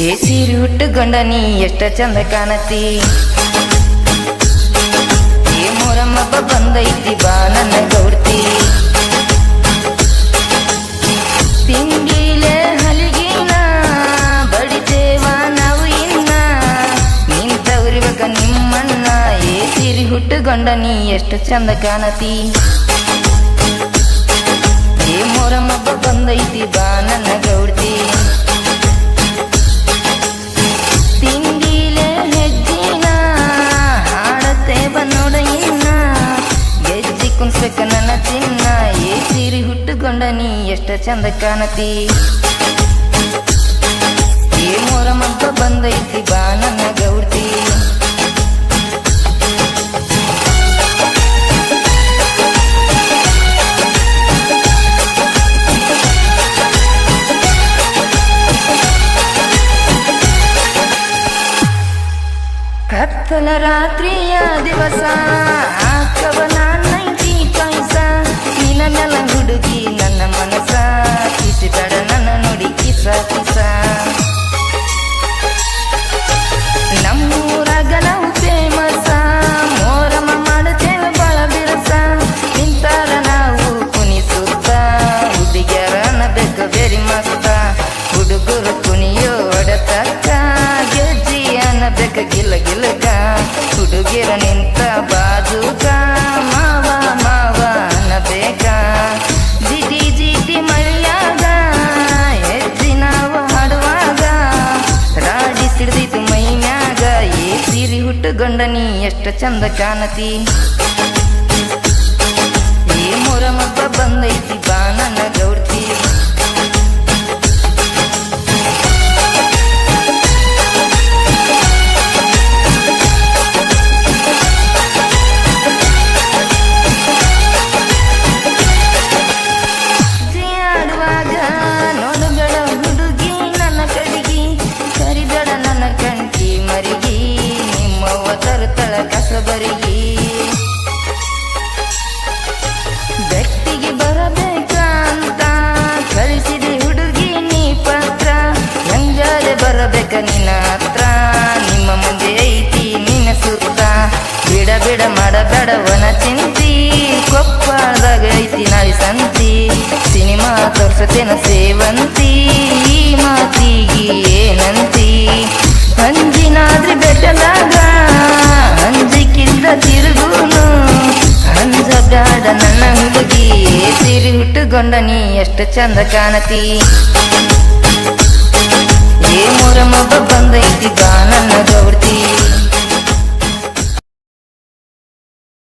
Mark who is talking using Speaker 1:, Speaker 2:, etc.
Speaker 1: ಏ ಸೀರೆ ಹುಟ್ಟುಕೊಂಡ ನೀ ಎಷ್ಟ ಚಂದ ಕಾಣತಿ, ಏ ಮೊರಮ್ಮಬ್ಬ ಬಂದೈತಿ ಬಾ ನನ್ನ ಗೌಡ್ತಿ, ತಿಂಗಿಲೆ ಹಲಿಗಿನ ಬಡಿತೇವ ನಾವು ಇನ್ನ, ನಿಂತವ್ರಿಬೇಕ ನಿಮ್ಮಣ್ಣ. ಏ ಸೀರೆ ಹುಟ್ಟುಕೊಂಡ ನೀ ಎಷ್ಟ ಚಂದ ಕಾಣತಿ, ಏ ಮೊರಮ್ಮಬ್ಬ ಬಂದೈತಿ ಬಾ ನನ್ನ ಗೌಡ್ತಿ, ನನ್ನ ಚಿನ್ನ. ಏ ಸೀರೆ ಹುಟ್ಟುಕೊಂಡ ನೀ ಎಷ್ಟ ಚಂದ ಕಾಣತಿ, ಏ ಮೊರಮಬ್ಬ ಬಂದೈತಿ ಬಾ ನನ್ನ ಗೌಡ್ತಿ, ಕತ್ತಲ ರಾತ್ರಿಯ ದಿವಸ ಹಾಕವ ನಾನೈತಿ ಕೈಸ, ನಿನ್ನ ನೆಲ ಹುಡುಗಿ ನನ್ನ ಮನಸ, ಕಿಸಿಬೇಡ ನನ್ನ ನುಡಿ ಕಿಸ ಕಿಸ. ನಮ್ಮೂರಾಗ ನಾವು ಫೇಮಸ, ಮೋರಮ್ಮ ಮಾಡುತ್ತೇವೆ ಬಾಳ ಬಿರಸ, ನಿಂತಾರ ನಾವು ಕುಣಿಸುತ್ತ, ಹುಡುಗಿಯರನ್ನ ಬೇಕು ಬೇರಿ ಮಸ್ತ, ಹುಡುಗರು ಕುಣಿಯೋ ಒಡತಕ್ಕ, ಗೆಜ್ಜಿಯನ್ನ ಬೇಕ ಗಿಲ್ಲ ಗಿಲ್ಲಕ, ಹುಡುಗಿರ ನಿಂತ ಬಾಜುಕ, ಮಾವ ಮಾವ ಅನ್ನಬೇಕ, ಜಿಟಿ ಜಿಟಿ ಮಳೆಯಾಗ ಹೆಜ್ಜಿ ನಾವು ಹಾಡುವಾಗ, ರಾಡಿ ಸಿಡ್ದಿತ್ತು ಮೈ ಮ್ಯಾಗ. ಏ ಸೀರೆ ಹುಟ್ಟುಕೊಂಡ ನೀ ಎಷ್ಟ ಚಂದ ಕಾಣತಿ, ಏ ಮೊರಮಬ್ಬ ಬಂದೈತಿ ಬಾ ನನ್ನ ಗೌಡ್ತಿ, ತರುತ್ತಳ ಕಸಬರಿಗೆ ಬೆಟ್ಟಿಗೆ ಬರಬೇಕಂತ ಕಳಿಸಿದೆ ಹುಡುಗಿ ನೀ ಪತ್ರ, ಹೆಂಗಾರೆ ಬರಬೇಕ ನಿನ್ನ ಹತ್ರ, ನಿಮ್ಮ ಮುಂದೆ ಐತಿ ನಿನ್ನ ಸುತ್ತ, ಬಿಡ ಬಿಡ ಮಾಡಬೇಡವನ ಚಿಂತಿ, ಕೊಪ್ಪಳದಾಗ ಐತಿ ನಾಳಿ ಸಂತಿ, ಸಿನಿಮಾ ತೋರ್ಸತೇನ ಸೇವಂತಿ, ಈ ಮಾತಿಗೆ ಏನಂತಿ, ಅಂಜಿನಾದ್ರಿ ಬೆಟ್ಟದಾಗ ಅಂಜಿಕಿಂದ ತಿರುಗುನು, ಅಂಜಬೇಡ ನನ್ನ ಹುಡುಗಿ, ಸೀರೆ ಹುಟ್ಟುಕೊಂಡ ನೀ ಎಷ್ಟ ಚಂದ ಕಾಣತಿ, ಏ ಮೊರಮಬ್ಬ ಬಂದೈತಿ ಬಾ ನನ್ನ ಗೌಡ್ತಿ.